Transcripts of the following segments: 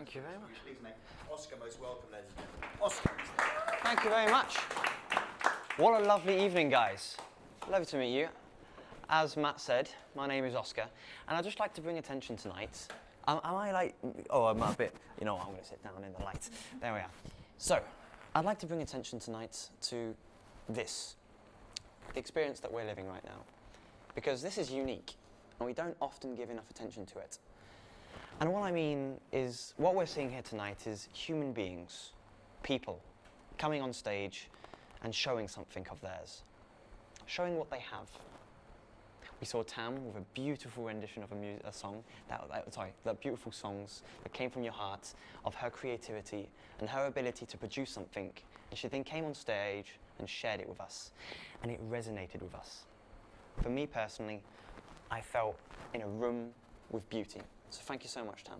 Thank you very much. Please make Oscar most welcome, ladies and gentlemen. Oscar. Thank you very much. What a lovely evening, guys. Lovely to meet you. As Matt said, my name is Oscar, and I'd just like to bring attention tonight. Am I like, oh, I'm a bit, you know what, I'm going to sit down in the light. There we are. So, I'd like to bring attention tonight to this, the experience that we're living right now. Because this is unique, and we don't often give enough attention to it. And what I mean is, what we're seeing here tonight is human beings, people, coming on stage and showing something of theirs, showing what they have. We saw Tam with a beautiful rendition of a song, the beautiful songs that came from your heart, of her creativity and her ability to produce something. And she then came on stage and shared it with us, and it resonated with us. For me personally, I felt in a room with beauty. So thank you so much, Tam.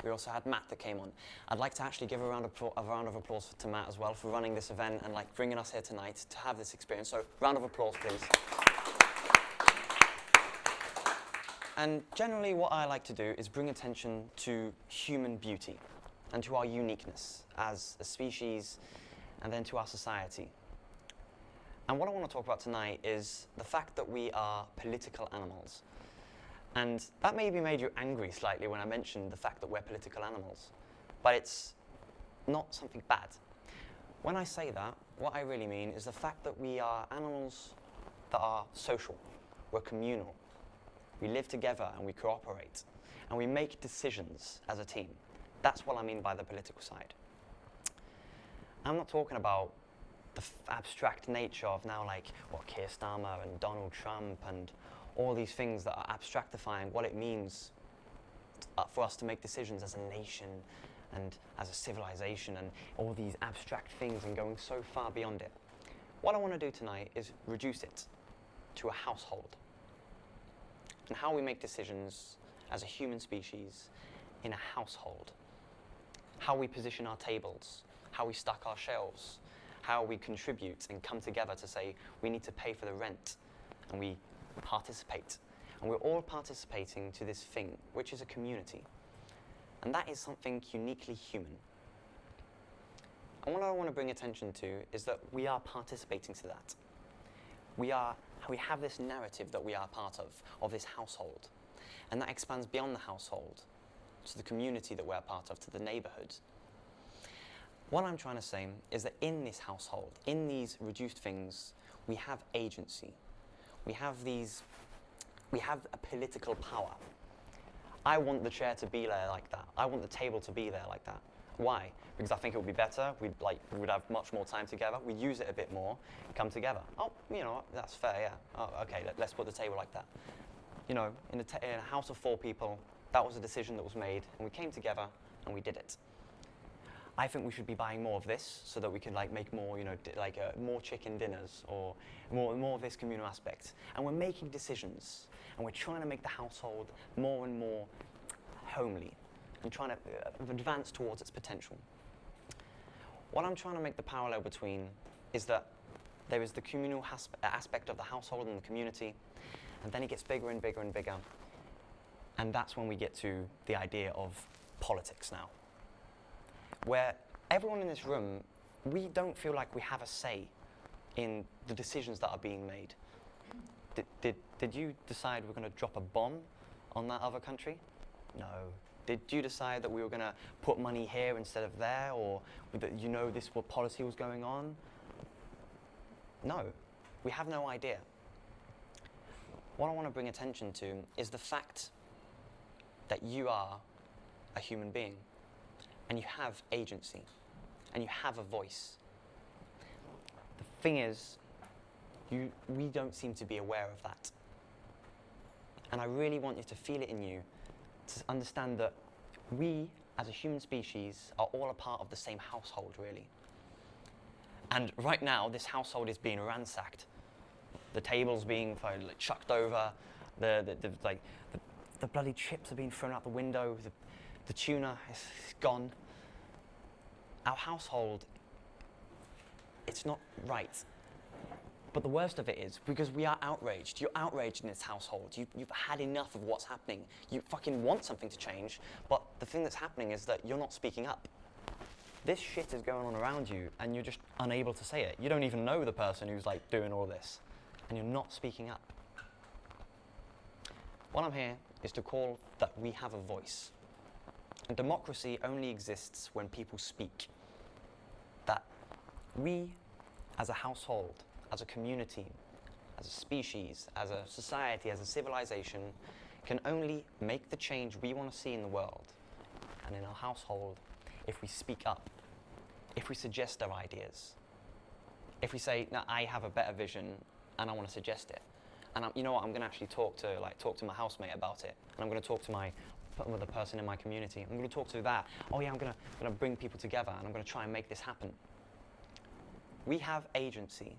We also had Matt that came on. I'd like to actually give a round of applause to Matt as well for running this event and like bringing us here tonight to have this experience. So round of applause, please. And generally what I like to do is bring attention to human beauty and to our uniqueness as a species and then to our society. And what I want to talk about tonight is the fact that we are political animals. And that maybe made you angry slightly when I mentioned the fact that we're political animals. But it's not something bad. When I say that, what I really mean is the fact that we are animals that are social. We're communal. We live together and we cooperate. And we make decisions as a team. That's what I mean by the political side. I'm not talking about the abstract nature of now like what Keir Starmer and Donald Trump and all these things that are abstractifying what it means for us to make decisions as a nation and as a civilization and all these abstract things and going so far beyond it. What I want to do tonight is reduce it to a household and how we make decisions as a human species in a household. How we position our tables, how we stack our shelves, how we contribute and come together to say we need to pay for the rent, and we participate. And we're all participating to this thing, which is a community. And that is something uniquely human. And what I want to bring attention to is that we are participating to that. We have this narrative that we are part of this household. And that expands beyond the household, to the community that we're part of, to the neighborhood. What I'm trying to say is that in this household, in these reduced things, we have agency. We have a political power. I want the chair to be there like that. I want the table to be there like that. Why? Because I think it would be better. We would have much more time together. We'd use it a bit more, come together. Oh, you know, that's fair, yeah. Oh, okay, let's put the table like that. You know, in a house of 4 people, that was a decision that was made, and we came together and we did it. I think we should be buying more of this so that we can like make more, you know, more chicken dinners or more of this communal aspect. And we're making decisions, and we're trying to make the household more and more homely and trying to advance towards its potential. What I'm trying to make the parallel between is that there is the communal aspect of the household and the community, and then it gets bigger and bigger and bigger. And that's when we get to the idea of politics now, where everyone in this room, we don't feel like we have a say in the decisions that are being made. Did you decide we're going to drop a bomb on that other country? No. Did you decide that we were going to put money here instead of there, or that you know this what policy was going on? No. We have no idea. What I want to bring attention to is the fact that you are a human being. And you have agency, and you have a voice. The thing is, we don't seem to be aware of that. And I really want you to feel it in you, to understand that we, as a human species, are all a part of the same household, really. And right now, this household is being ransacked. The table's being chucked over, the bloody chips are being thrown out the window, the tuna is gone. Our household, it's not right. But the worst of it is because we are outraged. You're outraged in this household. You've had enough of what's happening. You fucking want something to change, but the thing that's happening is that you're not speaking up. This shit is going on around you and you're just unable to say it. You don't even know the person who's like doing all this and you're not speaking up. What I'm here is to call that we have a voice. And democracy only exists when people speak. That we as a household, as a community, as a species, as a society, as a civilization, can only make the change we want to see in the world and in our household if we speak up, if we suggest our ideas, if we say, no, I have a better vision and I want to suggest it. And you know what, I'm going to actually talk to my housemate about it. And I'm going to talk to the person in my community. I'm going to talk to that. Oh yeah, I'm going to bring people together and I'm going to try and make this happen. We have agency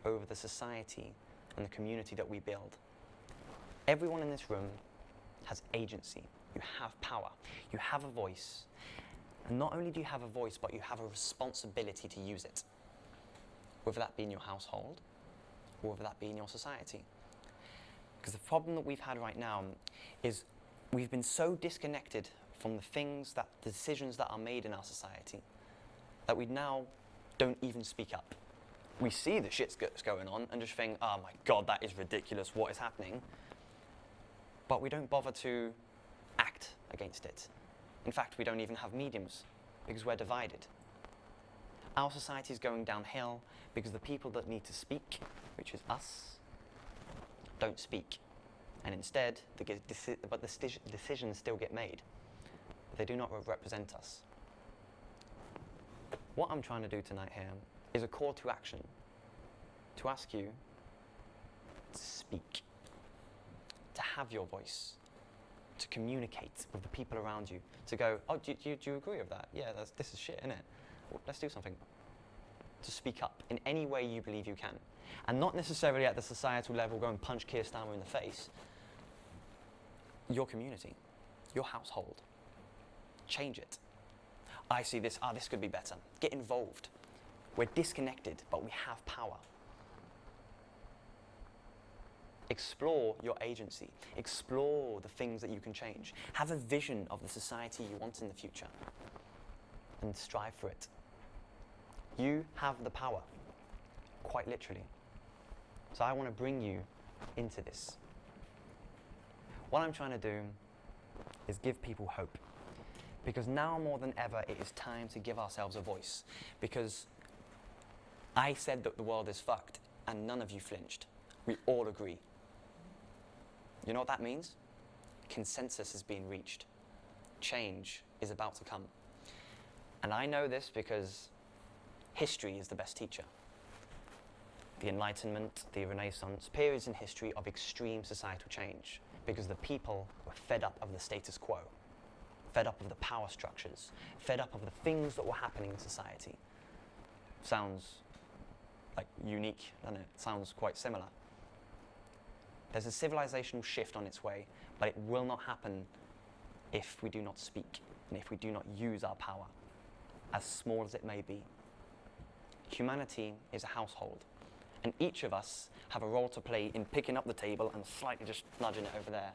over the society and the community that we build. Everyone in this room has agency. You have power. You have a voice. And not only do you have a voice, but you have a responsibility to use it. Whether that be in your household, or whether that be in your society. Because the problem that we've had right now is we've been so disconnected from the decisions that are made in our society, that we now don't even speak up. We see the shit that's going on and just think, oh my God, that is ridiculous, what is happening? But we don't bother to act against it. In fact, we don't even have mediums because we're divided. Our society is going downhill because the people that need to speak, which is us, don't speak. And instead, the decisions still get made. But they do not represent us. What I'm trying to do tonight here is a call to action to ask you to speak, to have your voice, to communicate with the people around you, to go, oh, do you agree with that? Yeah, this is shit, innit? Well, let's do something. To speak up in any way you believe you can. And not necessarily at the societal level, go and punch Keir Starmer in the face. Your community, your household. Change it. I see this, this could be better. Get involved. We're disconnected, but we have power. Explore your agency. Explore the things that you can change. Have a vision of the society you want in the future and strive for it. You have the power, quite literally. So I want to bring you into this. What I'm trying to do is give people hope. Because now more than ever, it is time to give ourselves a voice. Because I said that the world is fucked, and none of you flinched. We all agree. You know what that means? Consensus has been reached. Change is about to come. And I know this because history is the best teacher. The Enlightenment, the Renaissance, periods in history of extreme societal change, because the people were fed up of the status quo, fed up of the power structures, fed up of the things that were happening in society. Sounds like unique, doesn't it? Sounds quite similar. There's a civilizational shift on its way, but it will not happen if we do not speak and if we do not use our power, as small as it may be. Humanity is a household, and each of us have a role to play in picking up the table and slightly just nudging it over there.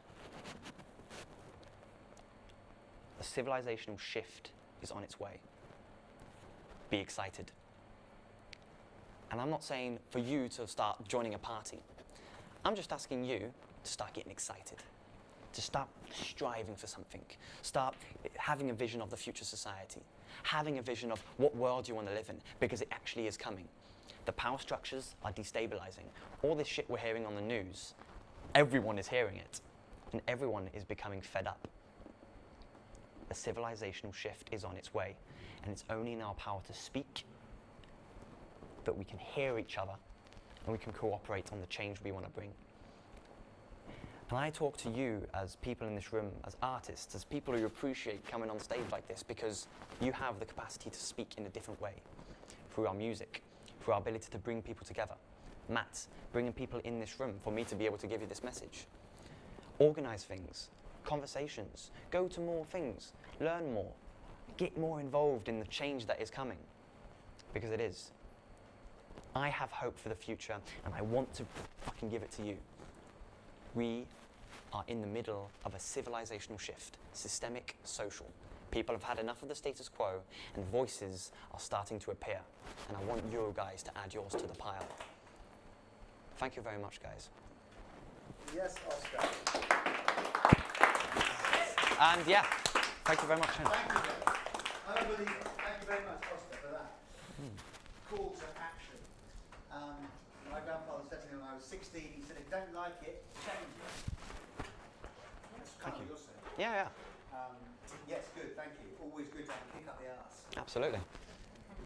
A civilizational shift is on its way. Be excited. And I'm not saying for you to start joining a party. I'm just asking you to start getting excited, to start striving for something, start having a vision of the future society, having a vision of what world you want to live in, because it actually is coming. The power structures are destabilizing. All this shit we're hearing on the news, everyone is hearing it, and everyone is becoming fed up. A civilizational shift is on its way, and it's only in our power to speak that we can hear each other and we can cooperate on the change we want to bring. And I talk to you as people in this room, as artists, as people who appreciate coming on stage like this, because you have the capacity to speak in a different way, through our music, through our ability to bring people together. Matt, bringing people in this room for me to be able to give you this message. Organize things, conversations, go to more things, learn more, get more involved in the change that is coming, because it is. I have hope for the future, and I want to fucking give it to you. We are in the middle of a civilizational shift, systemic, social. People have had enough of the status quo, and voices are starting to appear. And I want you guys to add yours to the pile. Thank you very much, guys. Yes, Oscar. And yeah, thank you very much. Thank you, Jeff. Unbelievable. Thank you very much, Oscar, for that call to action. My grandfather said to me when I was 16, he said, if you don't like it, change it. That's kind of what you're saying. Yeah, yeah, Yes, good, thank you. Always good to have a kick up the arse. absolutely.